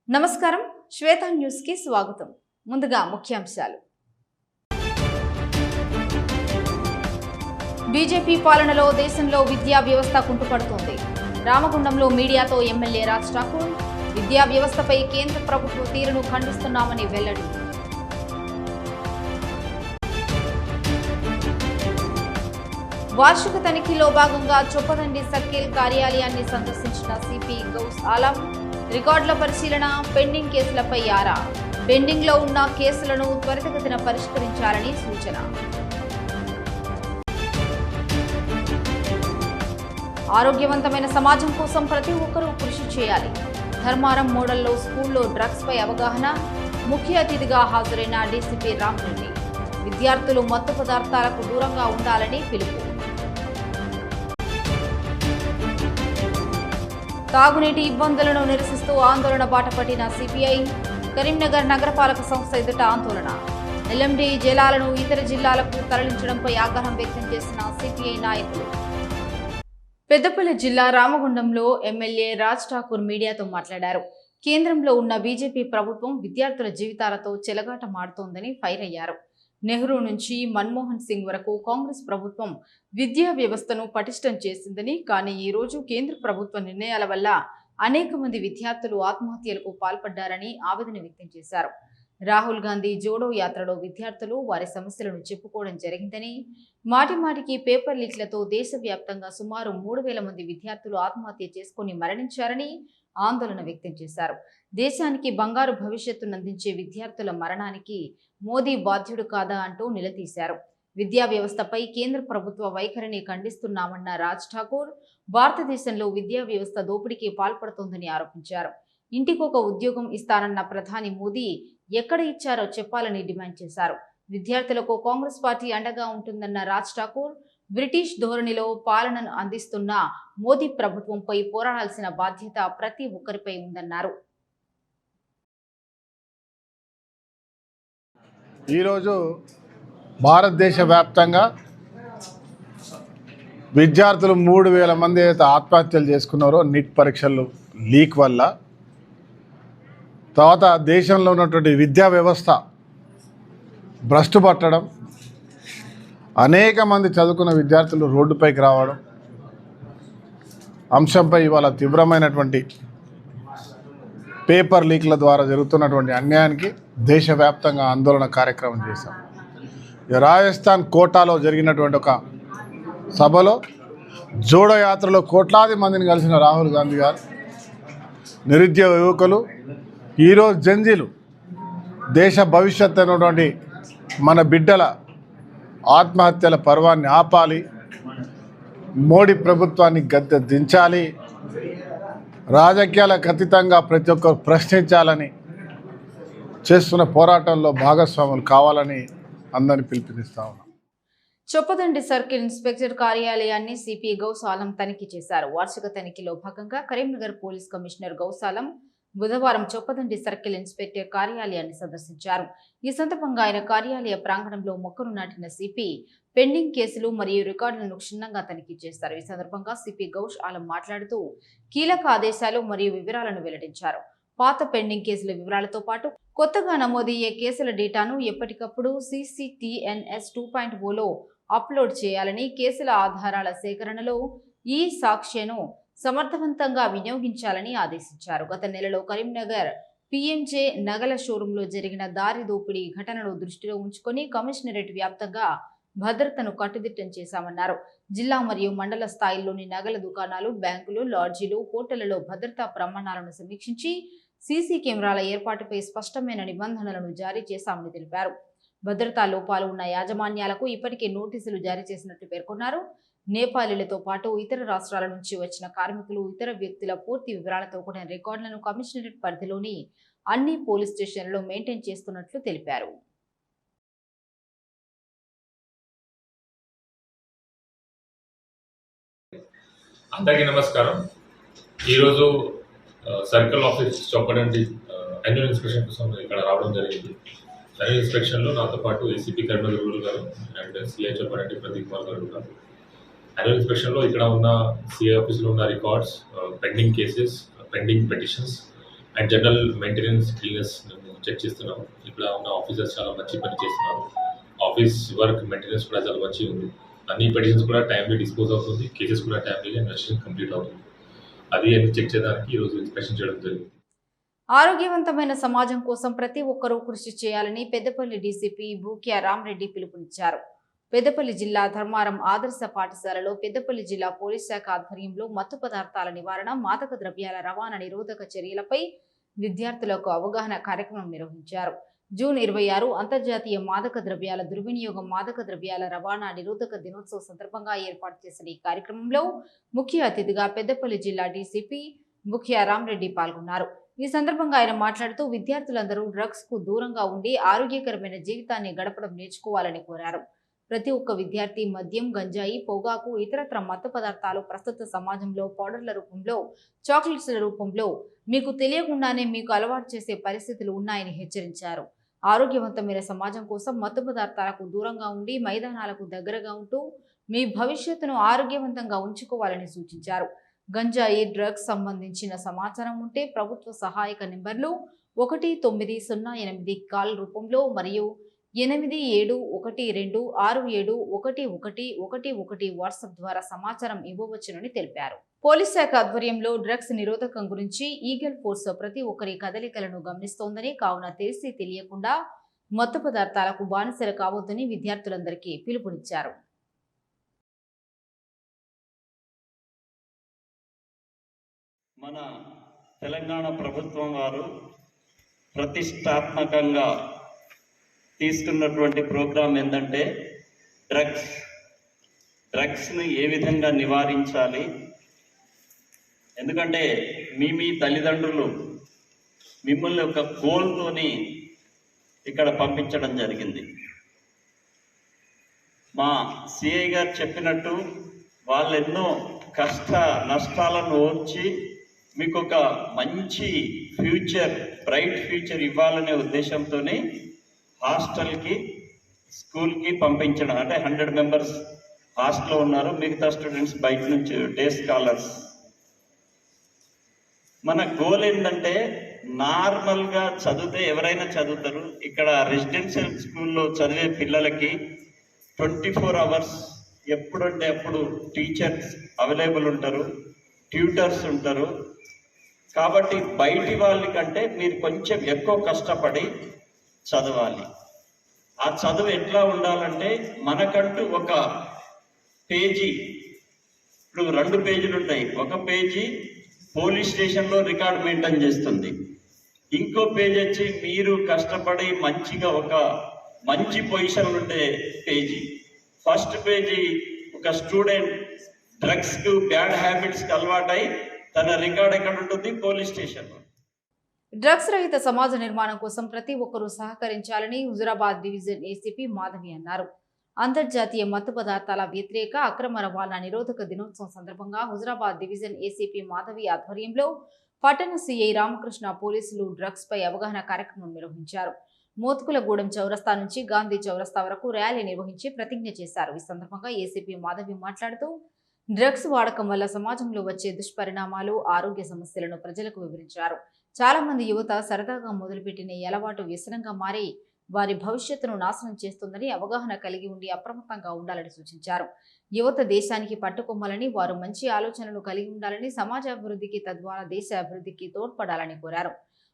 నమస్కారం, శ్వేత న్యూస్ కి స్వాగతం. ముందుగా ముఖ్యాంశాలు. బీజేపీ పాలనలో దేశంలో విద్యా వ్యవస్థ కుంటుపడుతోంది. రామగుండంలో మీడియాతో ఎమ్మెల్యే రాజ్ ఠాకూర్ విద్యా వ్యవస్థపై కేంద్ర ప్రభుత్వ తీరును ఖండిస్తున్నామని వెల్లడి. వార్షిక తనిఖీలో భాగంగా చొప్పదండి సర్కిల్ కార్యాలయాన్ని సందర్శించిన సిపి గౌస్ ఆలం రికార్డుల పరిశీలన, పెండింగ్ కేసులపై ఆరా. పెండింగ్ లో ఉన్న కేసులను త్వరితగతిన పరిష్కరించాలని సూచన. ఆరోగ్యవంతమైన సమాజం కోసం ప్రతి ఒక్కరూ కృషి చేయాలి. ధర్మారం మోడల్లో స్కూల్లో డ్రగ్స్ పై అవగాహన. ముఖ్య అతిథిగా హాజరైన డీసీపీ రామరెడ్డి. విద్యార్థులు మత్తు పదార్థాలకు దూరంగా ఉండాలని పిలుపు. తాగునీటి ఇబ్బందులను నిరసిస్తూ ఆందోళన బాట పట్టిన సిపిఐ. కరీంనగర్ నగరపాలక సంస్థ ఎదుట ఆందోళన. ఎల్ఎండి జలాలను ఇతర జిల్లాలకు తరలించడంపై ఆగ్రహం వ్యక్తం చేసిన సిపిఐ నాయకులు. పెద్దపల్లి జిల్లా రామగుండంలో ఎమ్మెల్యే రాజ్ ఠాకూర్ మీడియాతో మాట్లాడారు. కేంద్రంలో ఉన్న బీజేపీ ప్రభుత్వం విద్యార్థుల జీవితాలతో చెలగాటమాడుతోందని ఫైర్ అయ్యారు. నెహ్రూ నుంచి మన్మోహన్ సింగ్ వరకు కాంగ్రెస్ ప్రభుత్వం విద్యా వ్యవస్థను పటిష్టం చేసిందని, కానీ ఈ రోజు కేంద్ర ప్రభుత్వ నిర్ణయాల వల్ల అనేక మంది విద్యార్థులు ఆత్మహత్యలకు పాల్పడ్డారని ఆవేదన వ్యక్తం చేశారు. రాహుల్ గాంధీ జోడో యాత్రలో విద్యార్థులు వారి సమస్యలను చెప్పుకోవడం జరిగిందని, మాటిమాటికి పేపర్ లీక్లతో దేశవ్యాప్తంగా సుమారు 3,000 మంది విద్యార్థులు ఆత్మహత్య చేసుకుని మరణించారని ఆందోళన వ్యక్తం చేశారు. దేశానికి బంగారు భవిష్యత్తును అందించే విద్యార్థుల మరణానికి మోదీ బాధ్యుడు కాదా అంటూ నిలదీశారు. విద్యా వ్యవస్థపై కేంద్ర ప్రభుత్వ వైఖరిని ఖండిస్తున్నామన్న రాజ్ ఠాకూర్ భారతదేశంలో విద్యా వ్యవస్థ దోపిడీకి పాల్పడుతోందని ఆరోపించారు. ఇంటికొక ఉద్యోగం ఇస్తానన్న ప్రధాని మోదీ ఎక్కడ ఇచ్చారో చెప్పాలని డిమాండ్ చేశారు. విద్యార్థులకు కాంగ్రెస్ పార్టీ అండగా ఉంటుందన్న రాజ్ ఠాకూర్ బ్రిటిష్ ధోరణిలో పాలనను అందిస్తున్న మోదీ ప్రభుత్వంపై పోరాడాల్సిన బాధ్యత ప్రతి ఒక్కరిపై ఉందన్నారు. ఈరోజు భారతదేశ వ్యాప్తంగా విద్యార్థులు 3,000 మంది అయితే ఆత్మహత్యలు చేసుకున్నారో నీట్ పరీక్షలు లీక్ వల్ల, తర్వాత దేశంలో ఉన్నటువంటి విద్యా వ్యవస్థ భ్రష్టు పట్టడం, అనేక మంది చదువుకున్న విద్యార్థులు రోడ్డుపైకి రావడం అంశంపై ఇవాళ తీవ్రమైనటువంటి పేపర్ లీక్ల ద్వారా జరుగుతున్నటువంటి అన్యాయానికి దేశవ్యాప్తంగా ఆందోళన కార్యక్రమం చేశాం. రాజస్థాన్ కోటాలో జరిగినటువంటి ఒక సభలో జోడో యాత్రలో కోట్లాది మందిని కలిసిన రాహుల్ గాంధీ గారు, నిరుద్యోగ యువకులు, ఈరోజు జంజీలు దేశ భవిష్యత్తు అయినటువంటి మన బిడ్డల ఆత్మహత్యల పర్వాన్ని ఆపాలి, మోడీ ప్రభుత్వాన్ని గద్దె దించాలి, రాజకీయాలకు అతీతంగా ప్రతి ఒక్కరు ప్రశ్నించాలని చేస్తున్న పోరాటంలో భాగస్వాములు కావాలని అందరినీ పిలుపునిస్తా ఉన్నాం. చొప్పదండి సర్కిల్ ఇన్స్పెక్టర్ కార్యాలయాన్ని సిపి గౌస్ ఆలం తనిఖీ చేశారు. వార్షిక తనిఖీలో భాగంగా కరీంనగర్ పోలీస్ కమిషనర్ గౌస్ ఆలం బుధవారం చొప్పదండి సర్కిల్ ఇన్స్పెక్టర్ కార్యాలయాన్ని సందర్శించారు. ఈ సందర్భంగా ఆయన కార్యాలయ ప్రాంగణంలో మొక్కను నాటిన సిపి పెండింగ్ కేసులు మరియు రికార్డులను క్షుణ్ణంగా తనిఖీ చేశారు. ఈ సందర్భంగా సిపి గౌస్ ఆలం మాట్లాడుతూ కీలక ఆదేశాలు మరియు వివరాలను వెల్లడించారు. పాత పెండింగ్ కేసుల వివరాలతో పాటు కొత్తగా నమోదయ్యే కేసుల డేటాను ఎప్పటికప్పుడు CCTNS 2.0లో అప్లోడ్ చేయాలని, కేసుల ఆధారాల సేకరణలో ఈ సాక్ష్యను సమర్థవంతంగా వినియోగించాలని ఆదేశించారు. గత నెలలో కరీంనగర్ PMJ నగల షోరూంలో జరిగిన దారి దోపిడీ ఘటనను దృష్టిలో ఉంచుకొని కమిషనరేట్ వ్యాప్తంగా భద్రతను కట్టుదిట్టం చేశామన్నారు. జిల్లా మరియు మండల స్థాయిల్లోని నగల దుకాణాలు, బ్యాంకులు, లాడ్జీలు, హోటళ్లలో భద్రతా ప్రమాణాలను సమీక్షించి సీసీ కెమెరాల ఏర్పాటుపై స్పష్టమైన నిబంధనలను జారీ చేశామని తెలిపారు. భద్రతా లోపాలు ఉన్న యాజమాన్యాలకు ఇప్పటికే నోటీసులు జారీ చేసినట్టు పేర్కొన్నారు. నేపాలీలతో పాటు ఇతర రాష్ట్రాల నుంచి వచ్చిన కార్మికులు, ఇతర వ్యక్తుల పూర్తి వివరాలతో కూడిన రికార్డులను కమిషనరేట్ పరిధిలోని అన్ని పోలీస్ స్టేషన్లలో మెయింటైన్ చేస్తున్నట్లు తెలిపారు. అందరికీ నమస్కారం. ఈరోజు circle office Choppadandi annual inspection కోసం ఇక్కడ రావడం జరిగింది. యాన్యువల్ ఇన్స్పెక్షన్లో నాతో పాటు ఏసీపీ కరీంనగర్ రూరల్ గారు అండ్ సిఐ చొప్పడండి ప్రదీప్ కుమార్ గారు ఉన్నారు. యాన్యువల్ ఇన్స్పెక్షన్లో ఇక్కడ ఉన్న సిఐ ఆఫీస్లో ఉన్న records, pending cases, pending petitions and general maintenance cleanness check చేస్తున్నాం. ఇక్కడ ఉన్న ఆఫీసర్స్ చాలా మంచి పని చేస్తున్నారు. ఆఫీస్ వర్క్ మెయింటెనెన్స్ కూడా చాలా మంచిగా ఉంది. అన్ని పెటిషన్స్ కూడా టైంలీ డిస్పోజ్ అవుతుంది, కేసెస్ కూడా టైంలీగా ఇన్వెస్టిగేషన్ కంప్లీట్ అవుతుంది. అది అన్ని చెక్ చేయడానికి ఈరోజు ఇన్స్పెక్షన్ చేయడం జరిగింది. ఆరోగ్యవంతమైన సమాజం కోసం ప్రతి ఒక్కరూ కృషి చేయాలని పెద్దపల్లి డీసీపీ బూక్యా రామరెడ్డి పిలుపునిచ్చారు. పెద్దపల్లి జిల్లా ధర్మారం ఆదర్శ పాఠశాలలో పెద్దపల్లి జిల్లా పోలీస్ శాఖ ఆధ్వర్యంలో మత్తు పదార్థాల నివారణ, మాదక ద్రవ్యాల రవాణా నిరోధక చర్యలపై విద్యార్థులకు అవగాహన కార్యక్రమం నిర్వహించారు. జూన్ 26 అంతర్జాతీయ మాదక ద్రవ్యాల దుర్వినియోగం, మాదక ద్రవ్యాల రవాణా నిరోధక దినోత్సవం సందర్భంగా ఏర్పాటు చేసిన ఈ కార్యక్రమంలో ముఖ్య అతిథిగా పెద్దపల్లి జిల్లా డీసీపీ బూక్యా రామరెడ్డి పాల్గొన్నారు. ఈ సందర్భంగా ఆయన మాట్లాడుతూ విద్యార్థులందరూ డ్రగ్స్ కు దూరంగా ఉండి ఆరోగ్యకరమైన జీవితాన్ని గడపడం నేర్చుకోవాలని కోరారు. ప్రతి ఒక్క విద్యార్థి మద్యం, గంజాయి, పొగాకు, ఇతరత్ర మత్తు పదార్థాలు ప్రస్తుత సమాజంలో పౌడర్ల రూపంలో, చాక్లెట్స్ల రూపంలో మీకు తెలియకుండానే మీకు అలవాటు చేసే పరిస్థితులు ఉన్నాయని హెచ్చరించారు. ఆరోగ్యవంతమైన సమాజం కోసం మత్తు పదార్థాలకు దూరంగా ఉండి మైదానాలకు దగ్గరగా ఉంటూ మీ భవిష్యత్తును ఆరోగ్యవంతంగా ఉంచుకోవాలని సూచించారు. గంజాయి, డ్రగ్స్ సంబంధించిన సమాచారం ఉంటే ప్రభుత్వ సహాయక నెంబర్లు 1908 కాల్ రూపంలో మరియు 8712671111 వాట్సాప్ ద్వారా సమాచారం ఇవ్వవచ్చునని తెలిపారు. పోలీస్ శాఖ ఆధ్వర్యంలో డ్రగ్స్ నిరోధకం గురించి ఈగల్ ఫోర్స్ ప్రతి ఒక్కరి కదలికలను గమనిస్తోందని, కావున తెలిసి తెలియకుండా మత్తు పదార్థాలకు బానిసలు కావద్దని విద్యార్థులందరికీ పిలుపునిచ్చారు. మన తెలంగాణ ప్రభుత్వం వారు ప్రతిష్టాత్మకంగా తీసుకున్నటువంటి ప్రోగ్రాం ఏంటంటే డ్రగ్స్ని ఏ విధంగా నివారించాలి. ఎందుకంటే మీ తల్లిదండ్రులు మిమ్మల్ని ఒక గోల్తోని ఇక్కడ పంపించడం జరిగింది. మా సిఐ గారు చెప్పినట్టు వాళ్ళు ఎన్నో కష్ట నష్టాలను ఓర్చి మీకు ఒక మంచి ఫ్యూచర్, బ్రైట్ ఫ్యూచర్ ఇవ్వాలనే ఉద్దేశంతోనే హాస్టల్కి, స్కూల్కి పంపించడం. అంటే 100 మెంబర్స్ హాస్టల్లో ఉన్నారు, మిగతా స్టూడెంట్స్ బయట నుంచి డే స్కాలర్స్. మన గోల్ ఏంటంటే నార్మల్గా చదివితే ఎవరైనా చదువుతారు. ఇక్కడ రెసిడెన్షియల్ స్కూల్లో చదివే పిల్లలకి 24 అవర్స్ ఎప్పుడంటే అప్పుడు టీచర్స్ అవైలబుల్ ఉంటారు, ట్యూటర్స్ ఉంటారు. కాబట్టి బయటి వాళ్ళకంటే మీరు కొంచెం ఎక్కువ కష్టపడి చదవాలి. ఆ చదువు ఎట్లా ఉండాలంటే మనకంటూ ఒక పేజీ, ఇప్పుడు 2 పేజీలు ఉంటాయి. ఒక పేజీ పోలీస్ స్టేషన్లో రికార్డ్ మెయింటైన్ చేస్తుంది, ఇంకో పేజీ వచ్చి మీరు కష్టపడి మంచిగా ఒక మంచి పొజిషన్ ఉండే పేజీ. ఫస్ట్ పేజీ ఒక స్టూడెంట్ డ్రగ్స్కు, బ్యాడ్ హ్యాబిట్స్కి అలవాటై తన రికార్డ్ ఎక్కడ ఉంటుంది? పోలీస్ స్టేషన్లో. డ్రగ్స్ రహిత సమాజ నిర్మాణం కోసం ప్రతి ఒక్కరూ సహకరించాలని హుజురాబాద్ డివిజన్ ఏసీపీ మాధవి అన్నారు. అంతర్జాతీయ మత్తు పదార్థాల వ్యతిరేక అక్రమ రవాణా నిరోధక దినోత్సవం సందర్భంగా హుజురాబాద్ డివిజన్ ఏసీపీ మాధవి ఆధ్వర్యంలో పట్టణ సిఐ రామకృష్ణ పోలీసులు డ్రగ్స్ పై అవగాహన కార్యక్రమం నిర్వహించారు. మోత్కులగూడెం చౌరస్తా నుంచి గాంధీ చౌరస్తా వరకు ర్యాలీ నిర్వహించి ప్రతిజ్ఞ చేశారు. ఈ సందర్భంగా ఏసీపీ మాధవి మాట్లాడుతూ డ్రగ్స్ వాడకం వల్ల సమాజంలో వచ్చే దుష్పరిణామాలు, ఆరోగ్య సమస్యలను ప్రజలకు వివరించారు. చాలా మంది యువత సరదాగా మొదలుపెట్టిన ఈ అలవాటు వ్యసనంగా మారి వారి భవిష్యత్తును నాశనం చేస్తుందని అవగాహన కలిగి ఉండి అప్రమత్తంగా ఉండాలని సూచించారు. యువత దేశానికి పట్టుకొమ్మాలని, వారు మంచి ఆలోచనలు కలిగి ఉండాలని, సమాజాభివృద్ధికి తద్వారా దేశ అభివృద్ధికి తోడ్పడాలని కోరారు.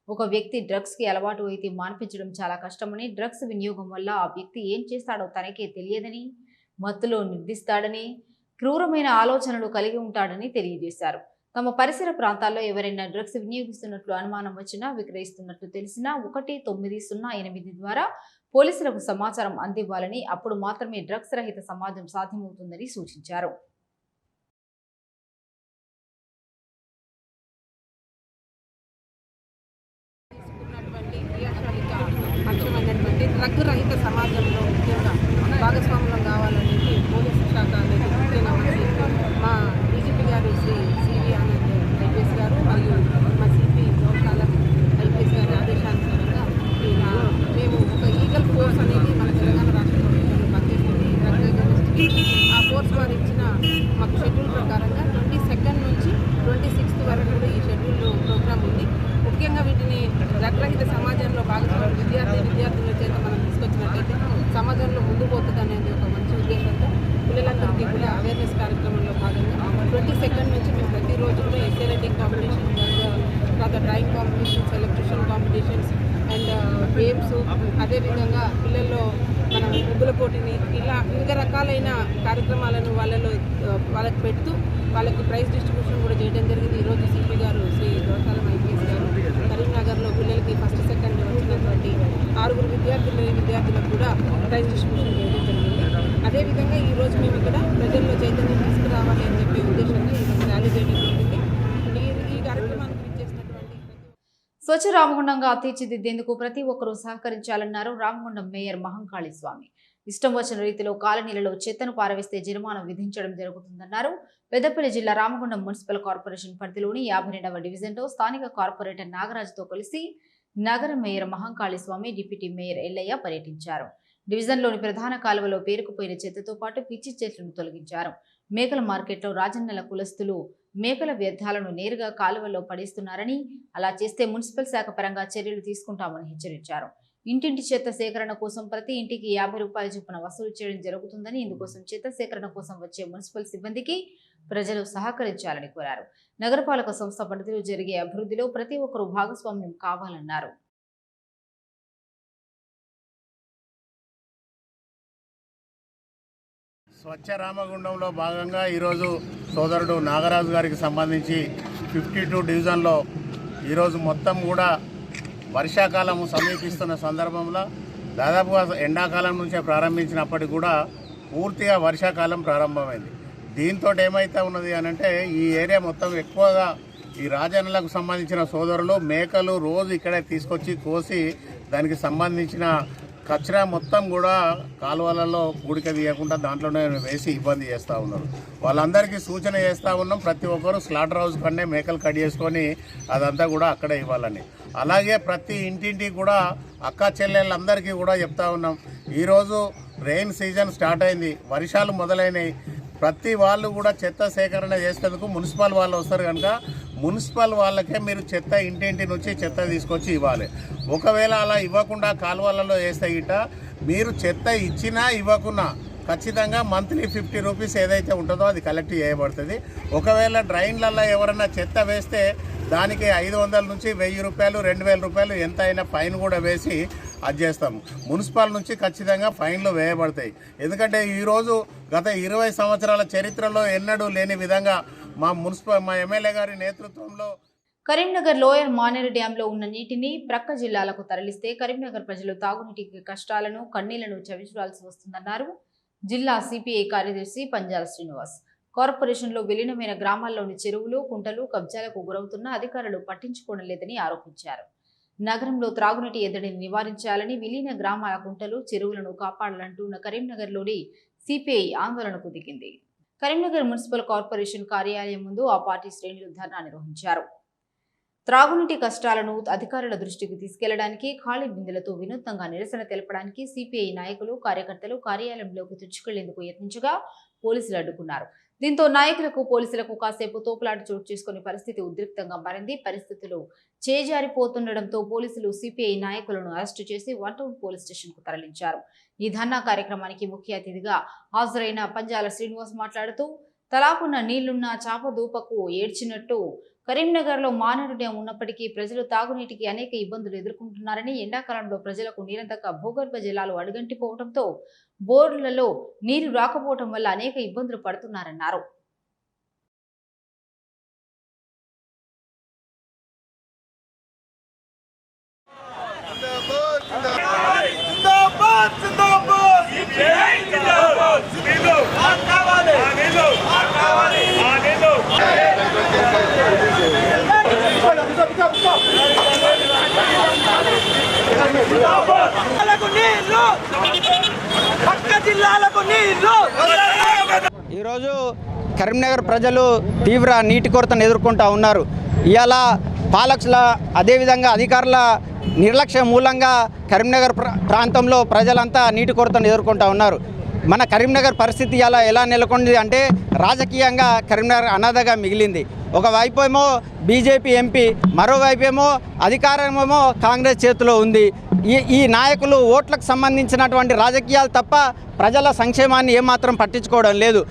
ఒక వ్యక్తి డ్రగ్స్ కి అలవాటు అయితే మాన్పించడం చాలా కష్టమని, డ్రగ్స్ వినియోగం వల్ల ఆ వ్యక్తి ఏం చేస్తాడో తనకే తెలియదని, మత్తులో నిర్దిస్తాడని, క్రూరమైన ఆలోచనలు కలిగి ఉంటాడని తెలియజేశారు. తమ పరిసర ప్రాంతాల్లో ఎవరైనా డ్రగ్స్ వినియోగిస్తున్నట్లు అనుమానం వచ్చినా, విక్రయిస్తున్నట్లు తెలిసినా 1908 ద్వారా పోలీసులకు సమాచారం అందివ్వాలని, అప్పుడు మాత్రమే డ్రగ్స్ రహిత సమాజం సాధ్యమవుతుందని సూచించారు. డ్రగ్ రహిత సమాజంలో ముఖ్యంగా భాగస్వాములం కావాలని పోలీసు శాఖ అనేది ముఖ్యంగా మా డీజీపీ గారు శ్రీ 22nd నుంచి మేము ప్రతిరోజు కూడా ఎస్ఏ రైటింగ్ కాంపిటీషన్, తర్వాత drawing competitions, electrician competitions and games, అదేవిధంగా పిల్లల్లో మనం ముగ్గుల పోటీని ఇలా వివిధ రకాలైన కార్యక్రమాలను వాళ్ళకి పెడుతూ వాళ్ళకి ప్రైజ్ డిస్ట్రిబ్యూషన్ కూడా చేయడం జరిగింది. ఈరోజు సిపి గారు శ్రీ దోసాలం ఐపీఎస్ గారు కరీంనగర్లో పిల్లలకి ఫస్ట్ సెకండ్ వచ్చినటువంటి 6 విద్యార్థులకు కూడా ప్రైజ్ డిస్ట్రిబ్యూషన్ చేయడం జరిగింది. అదేవిధంగా ఈరోజు మేము ఇక్కడ ప్రజల్లో చైతన్యం తీసుకురావాలి అని చెప్పే ఉద్దేశంగా ఈరోజు ర్యాలీ చేయడం జరిగింది. ఈ కార్యక్రమానికి ఇచ్చేసినటువంటి స్వచ్ఛ రామగుండంగా తీర్చిదిద్దేందుకు ప్రతి ఒక్కరూ సహకరించాలన్నారు రామగుండం మేయర్ మహంకాళి స్వామి. ఇష్టం వచ్చిన రీతిలో కాలనీలలో చెత్తను పారవేస్తే జరిమానా విధించడం జరుగుతుందన్నారు. పెద్దపల్లి జిల్లా రామగుండం మున్సిపల్ కార్పొరేషన్ పరిధిలోని 52వ డివిజన్లో స్థానిక కార్పొరేటర్ నాగరాజుతో కలిసి నగర మేయర్ మహంకాళి స్వామి, డిప్యూటీ మేయర్ ఎల్లయ్య పర్యటించారు. డివిజన్లోని ప్రధాన కాలువలో పేరుకుపోయిన చెత్తతో పాటు పిచ్చి చెట్లను తొలగించారు. మేకల మార్కెట్లో రాజన్నల కులస్తులు మేకల వ్యర్థాలను నేరుగా కాలువలో పడేస్తున్నారని, అలా చేస్తే మున్సిపల్ శాఖ పరంగా చర్యలు తీసుకుంటామని హెచ్చరించారు. ఇంటింటి చెత్త సేకరణ కోసం ప్రతి ఇంటికి 50 రూపాయల చొప్పున వసూలు చేయడం జరుగుతుందని, ఇందుకోసం చెత్త సేకరణ కోసం వచ్చే మున్సిపల్ సిబ్బందికి ప్రజలు సహకరించాలని కోరారు. నగరపాలక సంస్థ పరిధిలో జరిగే అభివృద్ధిలో ప్రతి ఒక్కరూ భాగస్వామ్యం కావాలన్నారు. స్వచ్ఛ రామగుండంలో భాగంగా ఈరోజు సోదరుడు నాగరాజు గారికి సంబంధించి 52 డివిజన్లో ఈరోజు మొత్తం కూడా వర్షాకాలం సమీపిస్తున్న సందర్భంలో దాదాపుగా ఎండాకాలం నుంచే ప్రారంభించినప్పటికీ కూడా పూర్తిగా వర్షాకాలం ప్రారంభమైంది. దీంతో ఏమైతే ఉన్నది అని అంటే ఈ ఏరియా మొత్తం ఎక్కువగా ఈ రాజన్నలకు సంబంధించిన సోదరులు మేకలు రోజు ఇక్కడే తీసుకొచ్చి కోసి దానికి సంబంధించిన కచరా మొత్తం కూడా కాలువలలో గుడిక తీయకుండా దాంట్లోనే వేసి ఇబ్బంది చేస్తూ ఉన్నారు. వాళ్ళందరికీ సూచన చేస్తూ ఉన్నాం, ప్రతి ఒక్కరు స్లాటర్ హౌస్ కన్నా మేకలు కట్ చేసుకొని అదంతా కూడా అక్కడే ఇవ్వాలని. అలాగే ప్రతి ఇంటింటికి కూడా అక్క చెల్లెళ్ళందరికీ కూడా చెప్తా ఉన్నాం, ఈరోజు రెయిన్ సీజన్ స్టార్ట్ అయింది, వర్షాలు మొదలైనవి. ప్రతి వాళ్ళు కూడా చెత్త సేకరణ చేసేందుకు మున్సిపల్ వాళ్ళు వస్తారు కనుక మున్సిపల్ వాళ్ళకే మీరు చెత్త ఇంటింటి నుంచి చెత్త తీసుకొచ్చి ఇవ్వాలి. ఒకవేళ అలా ఇవ్వకుండా కాలువలలో వేస్తే గిట్ట మీరు చెత్త ఇచ్చినా ఇవ్వకున్నా ఖచ్చితంగా మంత్లీ 50 రూపీస్ ఏదైతే ఉంటుందో అది కలెక్ట్ చేయబడుతుంది. ఒకవేళ డ్రైన్లలో ఎవరైనా చెత్త వేస్తే దానికి 500 నుంచి 1000 రూపాయలు 2000 రూపాయలు ఎంత అయినా ఫైన్ కూడా వేసి అది చేస్తాము. మున్సిపల్ నుంచి ఖచ్చితంగా ఫైన్లు వేయబడతాయి. ఎందుకంటే ఈరోజు గత 20 సంవత్సరాల చరిత్రలో ఎన్నడూ లేని విధంగా మా ఎమ్మెల్యే గారి నేతృత్వంలో కరీంనగర్ లోయర్ మానేరు డ్యాంలో ఉన్న నీటిని ప్రక్క జిల్లాలకు తరలిస్తే కరీంనగర్ ప్రజలు తాగునీటికి కష్టాలను కన్నీళ్లను చవిచూడాల్సి వస్తుందన్నారు జిల్లా సిపిఐ కార్యదర్శి పంజాల శ్రీనివాస్. కార్పొరేషన్లో విలీనమైన గ్రామాల్లోని చెరువులు, కుంటలు కబ్జాలకు గురవుతున్న అధికారులు పట్టించుకోవడం లేదని ఆరోపించారు. నగరంలో త్రాగునీటి ఎద్దడిని నివారించాలని, విలీన గ్రామాల కుంటలు, చెరువులను కాపాడాలంటూ కరీంనగర్లోని సిపిఐ ఆందోళనకు దిగింది. కరీంనగర్ మున్సిపల్ కార్పొరేషన్ కార్యాలయం ముందు ఆ పార్టీ శ్రేణులు ధర్నా నిర్వహించారు. త్రాగునీటి కష్టాలను అధికారుల దృష్టికి తీసుకెళ్లడానికి, ఖాళీ బిందెలతో వినూత్నంగా నిరసన తెలపడానికి సిపిఐ నాయకులు, కార్యకర్తలు కార్యాలయంలోకి తెచ్చుకెళ్లేందుకు యత్నించగా పోలీసులు అడ్డుకున్నారు. దీంతో నాయకులకు, పోలీసులకు కాసేపు తోపులాట చోటు చేసుకునే పరిస్థితి ఉద్రిక్తంగా మారింది. పరిస్థితులు చేజారిపోతుండటంతో పోలీసులు సిపిఐ నాయకులను అరెస్టు చేసి 1 టౌన్ పోలీస్ స్టేషన్ కు తరలించారు. ఈ ధర్నా కార్యక్రమానికి ముఖ్య అతిథిగా హాజరైన పంజాల శ్రీనివాస్ మాట్లాడుతూ, తలాకున్న నీళ్లున్న చాప దూపకు ఏడ్చినట్టు కరీంనగర్లో మానేరు డ్యాం ఉన్నప్పటికీ ప్రజలు తాగునీటికి అనేక ఇబ్బందులు ఎదుర్కొంటున్నారని, ఎండాకాలంలో ప్రజలకు నీరందక భూగర్భ జలాలు అడుగంటిపోవడంతో బోర్డులలో నీరు రాకపోవడం వల్ల అనేక ఇబ్బందులు పడుతున్నారన్నారు. ఈరోజు కరీంనగర్ ప్రజలు తీవ్ర నీటి కొరతను ఎదుర్కొంటూ ఉన్నారు. ఇవాళ పాలకుల అదేవిధంగా అధికారుల నిర్లక్ష్యం మూలంగా కరీంనగర్ ప్రాంతంలో ప్రజలంతా నీటి కొరతను ఎదుర్కొంటూ ఉన్నారు. మన కరీంనగర్ పరిస్థితి ఎలా నెలకొంది అంటే రాజకీయంగా కరీంనగర్ అనాథగా మిగిలింది. ఒకవైపు ఏమో బీజేపీ ఎంపీ, మరోవైపు ఏమో అధికారమేమో కాంగ్రెస్ చేతిలో ఉంది. ఈ నాయకులు ఓట్లకు సంబంధించినటువంటి రాజకీయాలు తప్ప ప్రజల సంక్షేమాన్ని ఏమాత్రం పట్టించుకోవడం లేదు.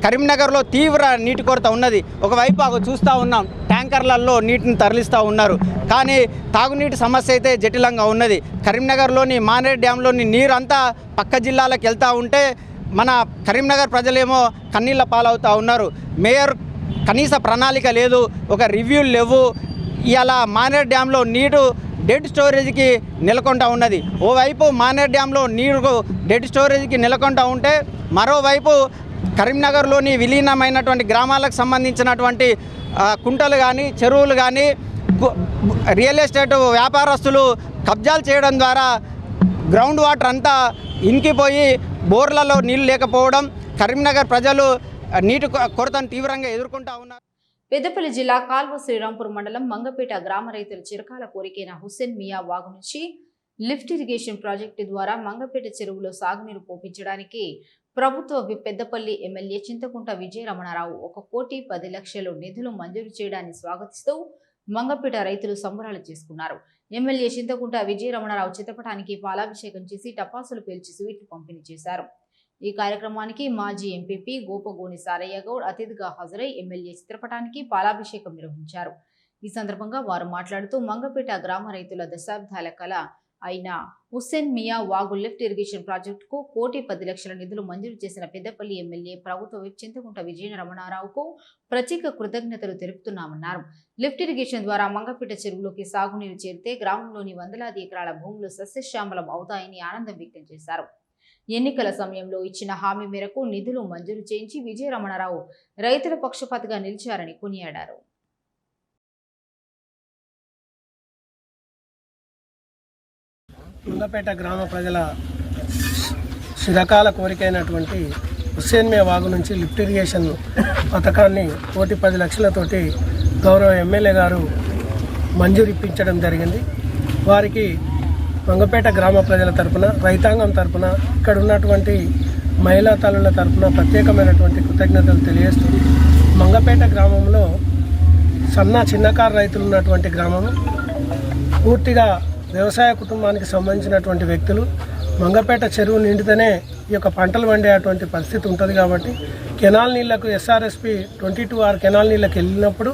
కరీంనగర్లో తీవ్ర నీటి కొరత ఉన్నది. ఒకవైపు అవి చూస్తూ ఉన్నాం, ట్యాంకర్లలో నీటిని తరలిస్తూ ఉన్నారు. కానీ తాగునీటి సమస్య అయితే జటిలంగా ఉన్నది. కరీంనగర్లోని మానేరు డ్యాంలోని నీరు అంతా పక్క జిల్లాలకు వెళ్తూ ఉంటే మన కరీంనగర్ ప్రజలేమో కన్నీళ్ళ పాలవుతూ ఉన్నారు. మేయర్ కనీస ప్రణాళిక లేదు, ఒక రివ్యూలు లేవు. ఇలా మానేరు డ్యాంలో నీరు డెడ్ స్టోరేజ్కి నెలకొంటూ ఉన్నది. ఓవైపు మానేరు డ్యాంలో నీరు డెడ్ స్టోరేజ్కి నెలకొంటూ ఉంటే మరోవైపు కరీంనగర్లోని విలీనమైనటువంటి గ్రామాలకు సంబంధించినటువంటి కుంటలు కానీ చెరువులు కానీ రియల్ ఎస్టేట్ వ్యాపారస్తులు కబ్జాలు చేయడం ద్వారా గ్రౌండ్ వాటర్ అంతా ఇంకిపోయి బోర్లలో నీళ్లు లేకపోవడం, కరీంనగర్ ప్రజలు నీటి కొరతను తీవ్రంగా ఎదుర్కొంటూ ఉన్నారు. పెద్దపల్లి జిల్లా కాల్వ శ్రీరాంపూర్ మండలం మంగపేట గ్రామ రైతుల చిరకాల కోరికైన హుస్సేన్ మియా వాగు నుంచి లిఫ్ట్ ఇరిగేషన్ ప్రాజెక్టు ద్వారా మంగపేట చెరువులో సాగునీరు పోపించడానికి ప్రభుత్వ పెద్దపల్లి ఎమ్మెల్యే చింతకుంట విజయ రమణారావు 1,10,00,000 నిధులు మంజూరు చేయడాన్ని స్వాగతిస్తూ మంగపేట రైతులు సంబరాలు చేసుకున్నారు. ఎమ్మెల్యే చింతకుంట విజయ రమణారావు చిత్రపటానికి పాలాభిషేకం చేసి టపాసులు పేల్చి స్వీట్లు పంపిణీ చేశారు. ఈ కార్యక్రమానికి మాజీ ఎంపీపీ గోపగోని సారయ్య గౌడ్ అతిథిగా హాజరై ఎమ్మెల్యే చిత్రపటానికి పాలాభిషేకం నిర్వహించారు. ఈ సందర్భంగా వారు మాట్లాడుతూ మంగపేట గ్రామ రైతుల దశాబ్దాల కళ అయిన హుస్సేన్ మియా వాగు లిఫ్ట్ ఇరిగేషన్ ప్రాజెక్టుకు 1,10,00,000 నిధులు మంజూరు చేసిన పెద్దపల్లి ఎమ్మెల్యే ప్రభుత్వ విప్ చింతకుంట విజయ రమణారావుకు ప్రత్యేక కృతజ్ఞతలు తెలుపుతున్నామన్నారు. లిఫ్ట్ ఇరిగేషన్ ద్వారా మంగపేట చెరువులోకి సాగునీరు చేరితే గ్రామంలోని వందలాది ఎకరాల భూములు సస్యశ్యామలం అవుతాయని ఆనందం వ్యక్తం చేశారు. ఎన్నికల సమయంలో ఇచ్చిన హామీ మేరకు నిధులు మంజూరు చేయించి విజయ రమణారావు రైతుల పక్షపాతిగా నిలిచారని కొనియాడారు. మంగపేట గ్రామ ప్రజల చిరకాల కోరికైనటువంటి హుస్సేన్ మియా వాగు నుంచి లిఫ్ట్ ఇరిగేషన్ పథకాన్ని 1,10,00,000తోటి గౌరవ ఎమ్మెల్యే గారు మంజూరు ఇప్పించడం జరిగింది. వారికి మంగపేట గ్రామ ప్రజల తరపున, రైతాంగం తరపున, ఇక్కడ ఉన్నటువంటి మహిళా తల్లుల తరపున ప్రత్యేకమైనటువంటి కృతజ్ఞతలు తెలియజేస్తూ, మంగపేట గ్రామంలో చిన్నకారు రైతులు ఉన్నటువంటి గ్రామము, పూర్తిగా వ్యవసాయ కుటుంబానికి సంబంధించినటువంటి వ్యక్తులు. మంగపేట చెరువు నిండితేనే ఈ యొక్క పంటలు పండేటువంటి పరిస్థితి ఉంటుంది. కాబట్టి కెనాల్ నీళ్లకు SRSP 22R కెనాల్ నీళ్ళకి వెళ్ళినప్పుడు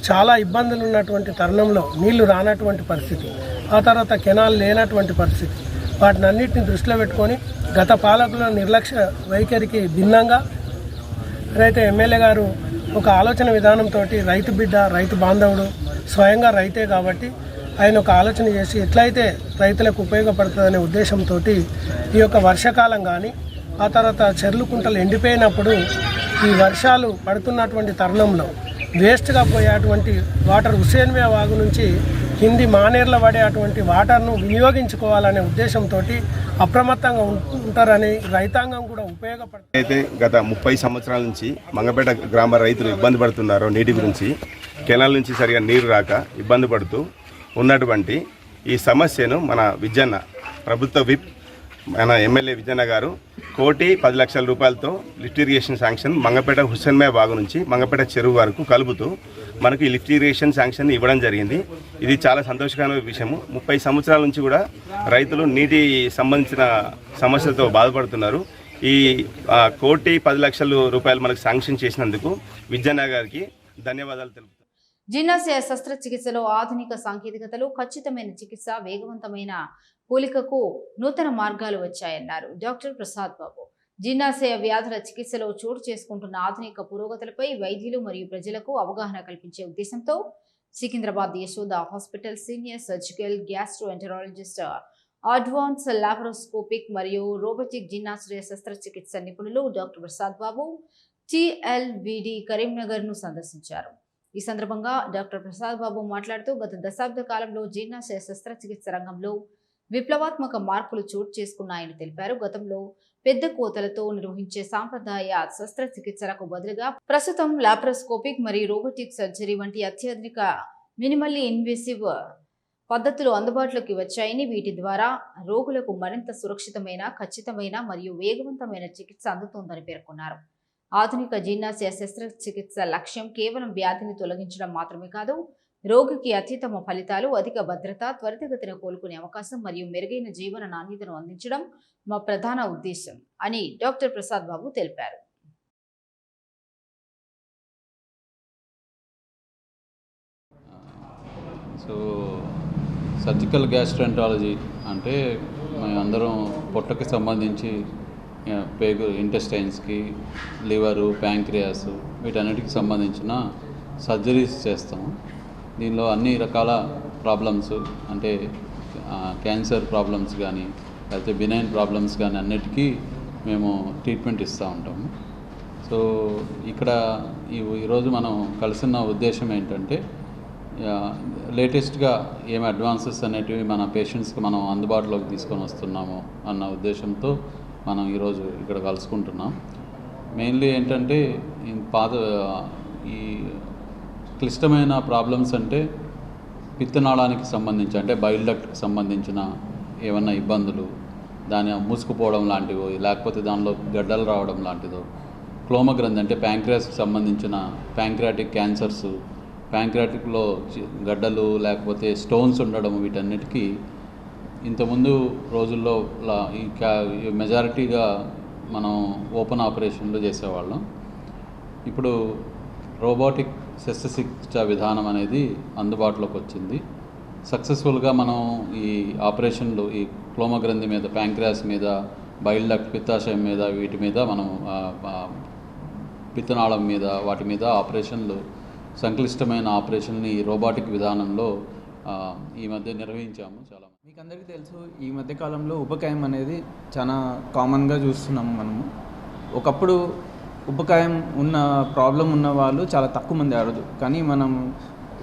చాలా ఇబ్బందులు ఉన్నటువంటి తరుణంలో నీళ్లు రానటువంటి పరిస్థితి, ఆ తర్వాత కెనాల్ లేనటువంటి పరిస్థితి, వాటిని అన్నింటిని దృష్టిలో పెట్టుకొని గత పాలకుల నిర్లక్ష్య వైఖరికి భిన్నంగా అయితే ఎమ్మెల్యే గారు ఒక ఆలోచన విధానంతో రైతు బిడ్డ, రైతు బాంధవుడు, స్వయంగా రైతే కాబట్టి ఆయన ఒక ఆలోచన చేసి ఎట్లయితే రైతులకు ఉపయోగపడుతుందనే ఉద్దేశంతో ఈ యొక్క వర్షాకాలం కానీ, ఆ తర్వాత చెర్లు కుంటలు ఎండిపోయినప్పుడు ఈ వర్షాలు పడుతున్నటువంటి తరుణంలో వేస్ట్గా పోయేటువంటి వాటర్ హుస్సేన్ మియా వాగు నుంచి కింది మానేర్లో పడేటువంటి వాటర్ను వినియోగించుకోవాలనే ఉద్దేశంతో అప్రమత్తంగా ఉంటారని రైతాంగం కూడా ఉపయోగపడుతుంది. అయితే గత 30 సంవత్సరాల నుంచి మంగపేట గ్రామ రైతులు ఇబ్బంది పడుతున్నారో నీటి గురించి, కెనాల్ నుంచి సరిగా నీరు రాక ఇబ్బంది పడుతూ ఉన్నటువంటి ఈ సమస్యను మన విజయన్న ప్రభుత్వ విప్ మన ఎమ్మెల్యే విజయన్న గారు 1,10,00,000 రూపాయలతో lift irrigation sanction Mangapeta Hussain Miya బాగు నుంచి మంగపేట చెరువు వరకు కలుపుతూ మనకు ఈ లిఫ్ట్ ఇరిగేషన్ శాంక్షన్ ఇవ్వడం జరిగింది. ఇది చాలా సంతోషకరమైన విషయము. 30 సంవత్సరాల నుంచి కూడా రైతులు నీటి సంబంధించిన సమస్యలతో బాధపడుతున్నారు. ఈ 1,10,00,000 రూపాయలు మనకు శాంక్షన్ చేసినందుకు విజయన్న గారికి ధన్యవాదాలు తెలుపుతాను. జీర్ణాశయ శస్త్రచికిత్సలో ఆధునిక సాంకేతికతలు, ఖచ్చితమైన చికిత్స, వేగవంతమైన పోలికకు నూతన మార్గాలు వచ్చాయన్నారు డాక్టర్ ప్రసాద్ బాబు. జీర్ణాశయ వ్యాధుల చికిత్సలో చోటు చేసుకుంటున్న ఆధునిక పురోగతులపై వైద్యులు మరియు ప్రజలకు అవగాహన కల్పించే ఉద్దేశంతో Secunderabad Yashoda hospital senior surgical gastroenterologist, advance laparoscopic మరియు రోబోటిక్ జీర్ణాశయ శస్త్రచికిత్స నిపుణులు డాక్టర్ ప్రసాద్ బాబు TLVD కరీంనగర్ను సందర్శించారు. ఈ సందర్భంగా డాక్టర్ ప్రసాద్ బాబు మాట్లాడుతూ గత దశాబ్ద కాలంలో జీర్ణాశయ శస్త్రచికిత్స రంగంలో విప్లవాత్మక మార్పులు చోటు చేసుకున్నాయని తెలిపారు. గతంలో పెద్ద కోతలతో నిర్వహించే సాంప్రదాయ శస్త్రచికిత్సలకు బదులుగా ప్రస్తుతం లాప్రోస్కోపిక్ మరియు రోబోటిక్ సర్జరీ వంటి అత్యాధునిక మినిమల్లీ ఇన్వేసివ్ పద్ధతులు అందుబాటులోకి వచ్చాయని, వీటి ద్వారా రోగులకు మరింత సురక్షితమైన, ఖచ్చితమైన మరియు వేగవంతమైన చికిత్స అందుతోందని పేర్కొన్నారు. ఆధునిక జీర్ణాశయ శస్త్రచికిత్స లక్ష్యం కేవలం వ్యాధిని తొలగించడం మాత్రమే కాదు, రోగికి అత్యుత్తమ ఫలితాలు, అధిక భద్రత, త్వరితగతిన కోలుకునే అవకాశం మరియు మెరుగైన జీవన నాణ్యతను అందించడం మా ప్రధాన ఉద్దేశం అని డాక్టర్ ప్రసాద్ బాబు తెలిపారు. సో సర్జికల్ గ్యాస్ట్రెంటాలజీ అంటే మేమందరం పొట్టకి సంబంధించి పేగు ఇంటెస్టైన్స్కి, లివరు, ప్యాంక్రియాస్ వీటన్నిటికి సంబంధించిన సర్జరీస్ చేస్తాము. దీనిలో అన్ని రకాల ప్రాబ్లమ్స్ అంటే క్యాన్సర్ ప్రాబ్లమ్స్ కానీ లేకపోతే బినైన్ ప్రాబ్లమ్స్ కానీ అన్నిటికీ మేము ట్రీట్మెంట్ ఇస్తూ ఉంటాము. సో ఇక్కడ ఈరోజు మనం కలిసిన ఉద్దేశం ఏంటంటే లేటెస్ట్గా ఏం అడ్వాన్సెస్ అనేటివి మన పేషెంట్స్కి మనం అందుబాటులోకి తీసుకొని వస్తున్నాము అన్న ఉద్దేశంతో మనం ఈరోజు ఇక్కడ కలుసుకుంటున్నాం. మెయిన్లీ ఏంటంటే ఈ క్లిష్టమైన ప్రాబ్లమ్స్ అంటే పిత్తనాళానికి సంబంధించి అంటే బైల్ డక్ట్కి సంబంధించిన ఏమన్నా ఇబ్బందులు, దాని మూసుకుపోవడం లాంటివో లేకపోతే దానిలో గడ్డలు రావడం లాంటిదో, క్లోమగ్రంథి అంటే ప్యాంక్రియాస్కి సంబంధించిన ప్యాంక్రియాటిక్ క్యాన్సర్స్, ప్యాంక్రియాటిక్లో గడ్డలు లేకపోతే స్టోన్స్ ఉండడం, వీటన్నిటికీ ఇంతకుముందు రోజుల్లో ఈ మెజారిటీగా మనం ఓపెన్ ఆపరేషన్లు చేసేవాళ్ళం. ఇప్పుడు రోబోటిక్ శస్త్రచికిత్స విధానం అనేది అందుబాటులోకి వచ్చింది. సక్సెస్ఫుల్గా మనం ఈ ఆపరేషన్లు ఈ క్లోమగ్రంథి మీద, ప్యాంక్రియాస్ మీద, బైల్ డక్ట్ పిత్తాశయం మీద, వీటి మీద మనం పిత్తనాళం మీద, వాటి మీద ఆపరేషన్లు, సంక్లిష్టమైన ఆపరేషన్ని రోబోటిక్ విధానంలో ఈ మధ్య నిర్వహించాము. చాలా మీకు అందరికీ తెలుసు, ఈ మధ్య కాలంలో ఉపకాయం అనేది చాలా కామన్గా చూస్తున్నాము మనము. ఒకప్పుడు ఉపకాయం ఉన్న ప్రాబ్లం ఉన్న వాళ్ళు చాలా తక్కువ మంది ఆడదు. కానీ మనం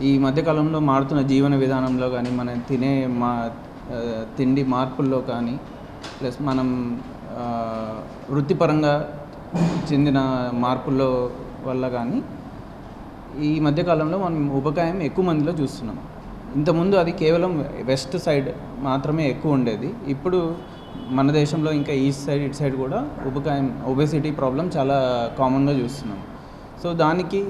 ఈ మధ్యకాలంలో మారుతున్న జీవన విధానంలో కానీ, మనం తినే తిండి మార్పుల్లో కానీ, ప్లస్ మనం వృత్తిపరంగా చెందిన మార్పుల్లో వల్ల కానీ ఈ మధ్యకాలంలో మనం ఉపకాయం ఎక్కువ మందిలో చూస్తున్నాం. ఇంతకుముందు అది కేవలం వెస్ట్ సైడ్ మాత్రమే ఎక్కువ ఉండేది. ఇప్పుడు మన దేశంలో ఇంకా ఈస్ట్ సైడ్, ఇటు సైడ్ కూడా ఉపకాయం, ఒబెసిటీ ప్రాబ్లం చాలా కామన్గా చూస్తున్నాం. సో దానికి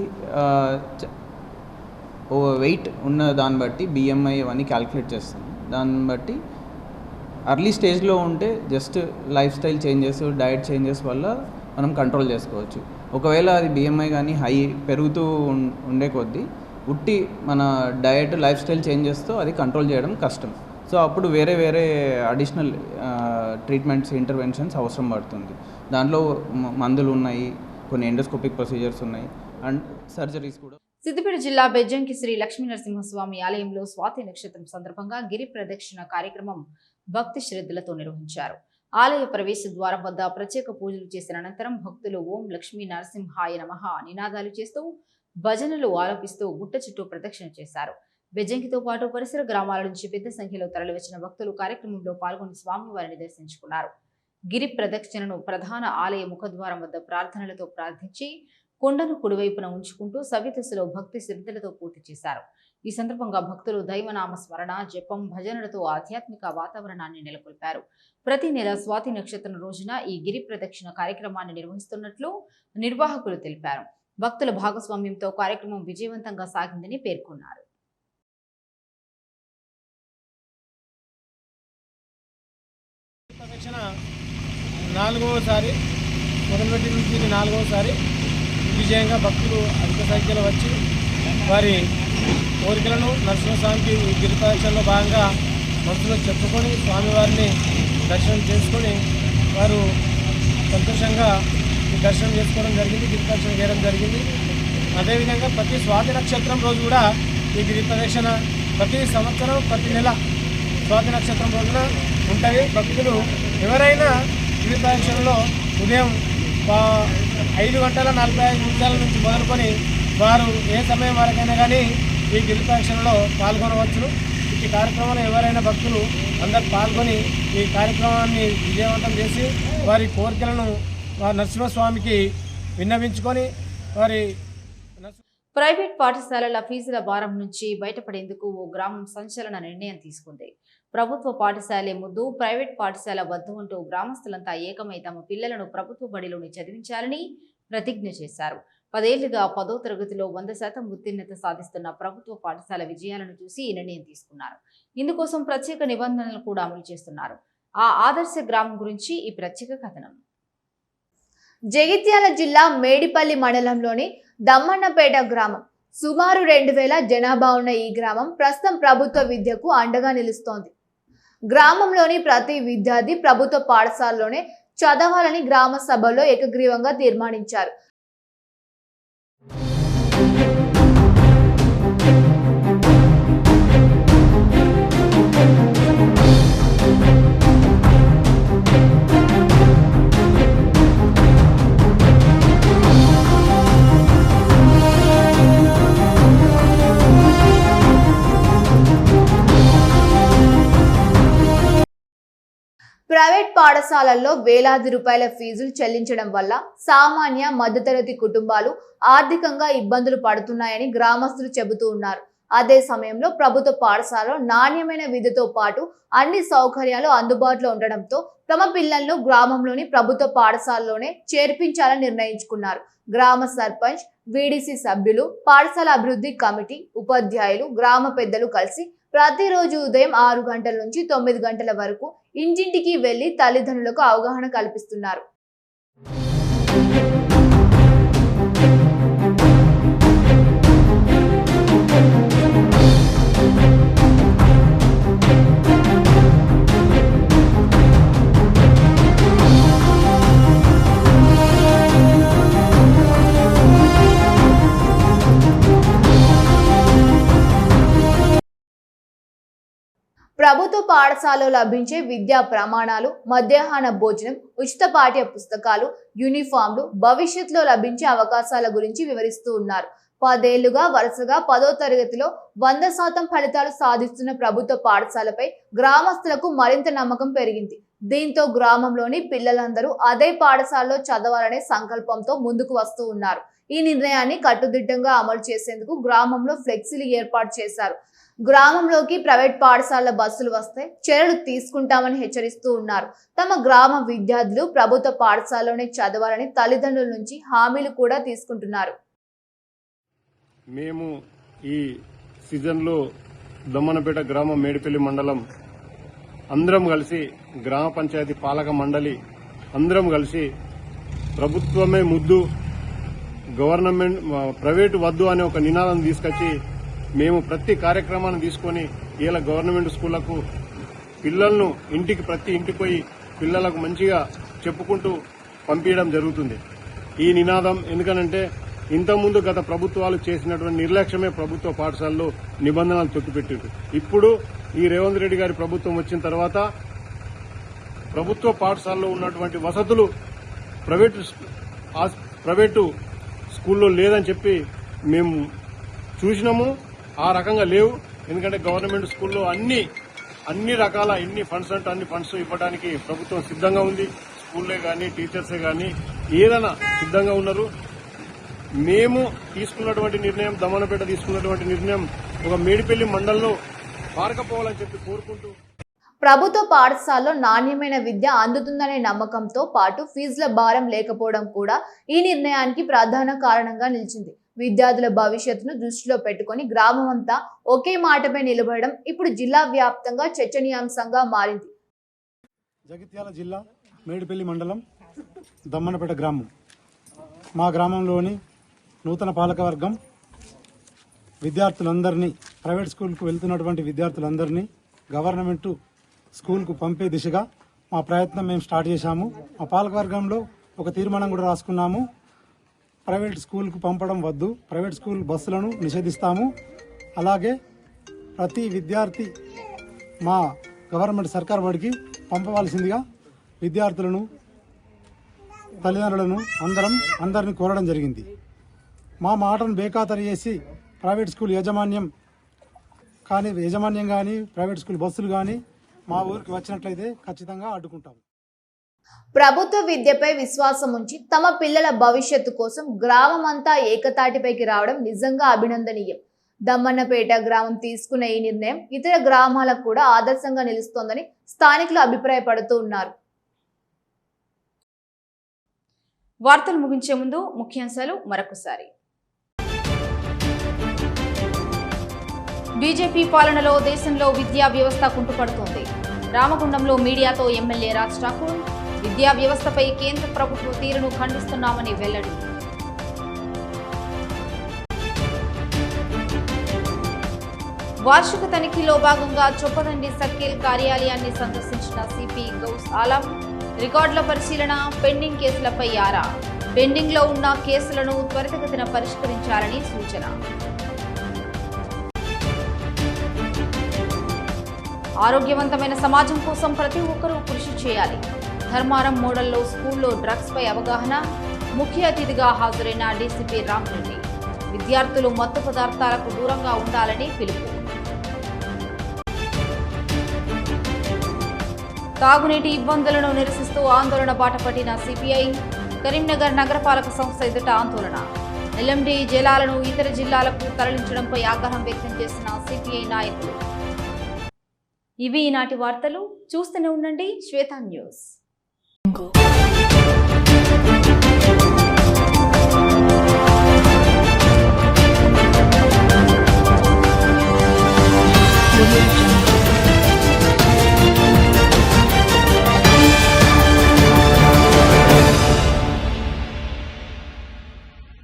వెయిట్ ఉన్న దాన్ని బట్టి బిఎంఐ అవన్నీ క్యాలిక్యులేట్ చేస్తాం. దాన్ని బట్టి అర్లీ స్టేజ్లో ఉంటే just life style changes, diet changes వల్ల మనం కంట్రోల్ చేసుకోవచ్చు. ఒకవేళ అది బిఎంఐ కానీ హై పెరుగుతూ ఉండే కొద్దీ ఉట్టి మన డయట్, లైఫ్ స్టైల్ చేంజెస్తో అది కంట్రోల్ చేయడం కష్టం. సో అప్పుడు వేరే వేరే అడిషనల్ ట్రీట్మెంట్స్, ఇంటర్వెన్షన్స్ అవసరం పడుతుంది. దాంట్లో మందులు ఉన్నాయి, కొన్ని ఎండోస్కోపిక్ ప్రొసీజర్స్ ఉన్నాయి అండ్ సర్జరీస్ కూడా. సిద్దిపేట జిల్లా బెజ్జంకి శ్రీ లక్ష్మీ నరసింహస్వామి ఆలయంలో స్వాతి నక్షత్రం సందర్భంగా గిరి ప్రదక్షిణ కార్యక్రమం భక్తి శ్రద్ధలతో నిర్వహించారు. ఆలయ ప్రవేశ ద్వారం వద్ద ప్రత్యేక పూజలు చేసిన అనంతరం భక్తులు ఓం లక్ష్మీ నరసింహాయ నమః నినాదాలు చేస్తూ భజనలు ఆలపిస్తూ గుట్ట చుట్టూ ప్రదక్షిణ చేశారు. బెజ్జంకితో పాటు పరిసర గ్రామాల నుంచి పెద్ద సంఖ్యలో తరలివచ్చిన భక్తులు కార్యక్రమంలో పాల్గొని స్వామివారిని దర్శించుకున్నారు. గిరి ప్రదక్షిణను ప్రధాన ఆలయ ముఖద్వారం వద్ద ప్రార్థనలతో ప్రార్థించి కొండను కుడివైపున ఉంచుకుంటూ సవ్యదశలో భక్తి శ్రద్ధలతో పూర్తి చేశారు. ఈ సందర్భంగా భక్తులు దైవనామ స్మరణ, జపం, భజనలతో ఆధ్యాత్మిక వాతావరణాన్ని నెలకొల్పారు. ప్రతి నెల స్వాతి నక్షత్రం రోజున ఈ గిరి ప్రదక్షిణ కార్యక్రమాన్ని నిర్వహిస్తున్నట్లు నిర్వాహకులు తెలిపారు. భక్తుల భాగస్వామ్యంతో కార్యక్రమం విజయవంతంగా సాగిందని పేర్కొన్నారు. ప్రదక్షిణ 4వసారి మొదలుపెట్టి నుంచి 4వసారి విజయంగా భక్తులు అధిక సంఖ్యలో వచ్చి వారి కోరికలను నరసింహస్వామికి గిరి ప్రదక్షిణలో భాగంగా మనసులో చెప్పుకొని స్వామివారిని దర్శనం చేసుకొని వారు సంతోషంగా దర్శనం చేసుకోవడం జరిగింది, గిరి ప్రదక్షిణ చేయడం జరిగింది. అదేవిధంగా ప్రతి స్వాతి నక్షత్రం రోజు కూడా ఈ గిరి ప్రదక్షిణ ప్రతి సంవత్సరం, ప్రతి నెల స్వాతి నక్షత్రం రోజున ఉంటాయి. భక్తులు ఎవరైనా గిరి ప్రదక్షిణలో ఉదయం 5:45 నుంచి మొదలుకొని వారు ఏ సమయం వరకైనా కానీ ఈ గిరి ప్రదక్షిణలో పాల్గొనవచ్చును. ఈ కార్యక్రమంలో ఎవరైనా భక్తులు అందరూ పాల్గొని ఈ కార్యక్రమాన్ని విజయవంతం చేసి వారి కోరికలను నరసింహస్వామికి విన్నవించుకొని వారి ప్రైవేట్ పాఠశాలల ఫీజుల భారం నుంచి బయటపడేందుకు ఓ గ్రామం సంచలన నిర్ణయం తీసుకుంది. ప్రభుత్వ పాఠశాలే ముద్దు, ప్రైవేట్ పాఠశాల వద్దు అంటూ గ్రామస్తులంతా ఏకమై తమ పిల్లలను ప్రభుత్వ బడిలోని చదివించాలని ప్రతిజ్ఞ చేశారు. 10 ఏళ్లుగా 10వ తరగతిలో 100% ఉత్తీర్ణత సాధిస్తున్న ప్రభుత్వ పాఠశాల విజయాలను చూసి ఈ నిర్ణయం తీసుకున్నారు. ఇందుకోసం ప్రత్యేక నిబంధనలు కూడా అమలు చేస్తున్నారు. ఆ ఆదర్శ గ్రామం గురించి ఈ ప్రత్యేక కథనం. జగిత్యాల జిల్లా మేడిపల్లి మండలంలోని దమ్మన్నపేట గ్రామం సుమారు 2000 జనాభా ఉన్న ఈ గ్రామం ప్రస్తుతం ప్రభుత్వ విద్యకు అండగా నిలుస్తోంది. గ్రామంలోని ప్రతి విద్యార్థి ప్రభుత్వ పాఠశాలలోనే చదవాలని గ్రామ సభలో ఏకగ్రీవంగా తీర్మానించారు. ప్రైవేట్ పాఠశాలల్లో వేలాది రూపాయల ఫీజులు చెల్లించడం వల్ల సామాన్య మధ్యతరగతి కుటుంబాలు ఆర్థికంగా ఇబ్బందులు పడుతున్నాయని గ్రామస్తులు చెబుతూ ఉన్నారు. అదే సమయంలో ప్రభుత్వ పాఠశాలలో నాణ్యమైన విద్యతో పాటు అన్ని సౌకర్యాలు అందుబాటులో ఉండడంతో తమ పిల్లలను గ్రామంలోని ప్రభుత్వ పాఠశాలలోనే చేర్పించాలని నిర్ణయించుకున్నారు. గ్రామ సర్పంచ్, వీడీసీ సభ్యులు, పాఠశాల అభివృద్ధి కమిటీ, ఉపాధ్యాయులు, గ్రామ పెద్దలు కలిసి ప్రతిరోజు ఉదయం 6 గంటల నుంచి 9 గంటల వరకు ఇంటింటికి వెళ్లి తల్లిదండ్రులకు అవగాహన కల్పిస్తున్నారు. ప్రభుత్వ పాఠశాలలో లభించే విద్యా ప్రమాణాలు, మధ్యాహ్న భోజనం, ఉచిత పాఠ్య పుస్తకాలు, యూనిఫామ్లు, భవిష్యత్తులో లభించే అవకాశాల గురించి వివరిస్తూ ఉన్నారు. 10 ఏళ్లుగా వరుసగా 10వ తరగతిలో 100% ఫలితాలు సాధిస్తున్న ప్రభుత్వ పాఠశాలపై గ్రామస్తులకు మరింత నమ్మకం పెరిగింది. దీంతో గ్రామంలోని పిల్లలందరూ అదే పాఠశాలలో చదవాలనే సంకల్పంతో ముందుకు వస్తూ ఉన్నారు. ఈ నిర్ణయాన్ని కట్టుదిట్టంగా అమలు చేసేందుకు గ్రామంలో ఫ్లెక్సీలు ఏర్పాటు చేశారు. గ్రామంలోకి ప్రైవేట్ పాఠశాలల బస్సులు వస్తే చర్యలు తీసుకుంటామని హెచ్చరిస్తూ ఉన్నారు. తమ గ్రామ విద్యార్థులు ప్రభుత్వ పాఠశాలలోనే చదవాలని తల్లిదండ్రుల నుంచి హామీలు కూడా తీసుకుంటున్నారు. మేము ఈ సీజన్లో దమ్మనపేట గ్రామం మేడిపల్లి మండలం అందరం కలిసి గ్రామ పంచాయతీ పాలక మండలి అందరం కలిసి ప్రభుత్వమే ముద్దు, గవర్నమెంట్ ప్రైవేటు వద్దు అనే ఒక నినాదం తీసుకొచ్చి మేము ప్రతి కార్యక్రమాన్ని తీసుకొని ఇలా గవర్నమెంట్ స్కూళ్లకు పిల్లలను ప్రతి ఇంటికి పోయి పిల్లలకు మంచిగా చెప్పుకుంటూ పంపించడం జరుగుతుంది. ఈ నినాదం ఎందుకనంటే ఇంతకుముందు గత ప్రభుత్వాలు చేసినటువంటి నిర్లక్ష్యమే ప్రభుత్వ పాఠశాలలో నిబంధనలు తొక్కిపెట్టింది. ఇప్పుడు ఈ రేవంత్ రెడ్డి గారి ప్రభుత్వం వచ్చిన తర్వాత ప్రభుత్వ పాఠశాలలో ఉన్నటువంటి వసతులు ప్రైవేటు స్కూల్లో లేదని చెప్పి మేము చూసినాము. ఆ రకంగా లేవు. ఎందుకంటే గవర్నమెంట్ స్కూల్లో అన్ని రకాల ఫండ్స్ అంటే అన్ని ఫండ్స్ ఇవ్వడానికి ప్రభుత్వం సిద్ధంగా ఉంది. స్కూల్లే కానీ టీచర్సే కానీ ఏదైనా సిద్ధంగా ఉన్నారు. మేము తీసుకున్నటువంటి నిర్ణయం, దమ్మనపేట తీసుకున్నటువంటి నిర్ణయం ఒక మేడిపల్లి మండలంలో పారకపోవాలని చెప్పి కోరుకుంటూ ప్రభుత్వ పాఠశాలలో నాణ్యమైన విద్య అందుతుందనే నమ్మకంతో పాటు ఫీజుల భారం లేకపోవడం కూడా ఈ నిర్ణయానికి ప్రధాన కారణంగా నిలిచింది. విద్యార్థుల భవిష్యత్తును దృష్టిలో పెట్టుకుని గ్రామం అంతా ఒకే మాటపై నిలబడడం ఇప్పుడు జిల్లా వ్యాప్తంగా చర్చనీయాంశంగా మారింది. జగిత్యాల జిల్లా మేడిపల్లి మండలం దమ్మనపేట గ్రామం. మా గ్రామంలోని నూతన పాలకవర్గం విద్యార్థులందరినీ, ప్రైవేట్ స్కూల్కు వెళ్తున్నటువంటి విద్యార్థులందరినీ గవర్నమెంట్ స్కూల్కు పంపే దిశగా మా ప్రయత్నం మేము స్టార్ట్ చేశాము. మా పాలకవర్గంలో ఒక తీర్మానం కూడా రాసుకున్నాము. ప్రైవేట్ స్కూల్కు పంపడం వద్దు, ప్రైవేట్ స్కూల్ బస్సులను నిషేధిస్తాము. అలాగే ప్రతి విద్యార్థి మా గవర్నమెంట్ సర్కార్ బడికి పంపవలసిందిగా విద్యార్థులను, తల్లిదండ్రులను అందరినీ కోరడం జరిగింది. మా మాటను బేఖాతరు చేసి ప్రైవేట్ స్కూల్ యాజమాన్యం కానీ ప్రైవేట్ స్కూల్ బస్సులు కానీ మా ఊరికి వచ్చినట్లయితే ఖచ్చితంగా అడ్డుకుంటాము. ప్రభుత్వ విద్యపై విశ్వాసం ఉంచి తమ పిల్లల భవిష్యత్తు కోసం గ్రామం అంతా ఏకతాటిపైకి రావడం నిజంగా అభినందనీయం. దమ్మన్నపేట గ్రామం తీసుకున్న ఈ నిర్ణయం ఇతర గ్రామాలకు కూడా ఆదర్శంగా నిలుస్తోందని స్థానికులు అభిప్రాయపడుతూ ఉన్నారు. వార్తలు ముగించే ముందు ముఖ్యాంశాలు మరొకసారి. బీజేపీ పాలనలో దేశంలో విద్యా వ్యవస్థ కుంటుపడుతోంది. రామగుండంలో మీడియాతో ఎమ్మెల్యే రాజ్ ఠాకూర్ విద్యా వ్యవస్థపై కేంద్ర ప్రభుత్వ తీరును ఖండిస్తున్నామని వెల్లడి. వార్షిక తనిఖీలో భాగంగా చొప్పదండి సర్కిల్ కార్యాలయాన్ని సందర్శించిన సిపి గౌస్ ఆలం రికార్డుల పరిశీలన, పెండింగ్ కేసులపై ఆరా, పెండింగ్ లో ఉన్న కేసులను త్వరితగతిన పరిష్కరించాలని సూచన. ఆరోగ్యవంతమైన సమాజం కోసం ప్రతి ఒక్కరూ కృషి చేయాలి. ధర్మారం మోడల్లో స్కూల్లో డ్రగ్స్ పై అవగాహన, ముఖ్య అతిథిగా హాజరైన డీసీపీ రామరెడ్డి. విద్యార్థులు మత్తు పదార్థాలకు దూరంగా ఉండాలని పిలుపు. తాగునీటి ఇబ్బందులను నిరసిస్తూ ఆందోళన బాట పట్టిన సిపిఐ. కరీంనగర్ నగరపాలక సంస్థ ఎదుట ఆందోళన. ఎల్ఎండి జలాలను ఇతర జిల్లాలకు తరలించడంపై ఆగ్రహం వ్యక్తం చేసిన సిపిఐ నాయకులు. ఇవి ఈనాటి వార్తలు. చూస్తూనే ఉండండి శ్వేత న్యూస్.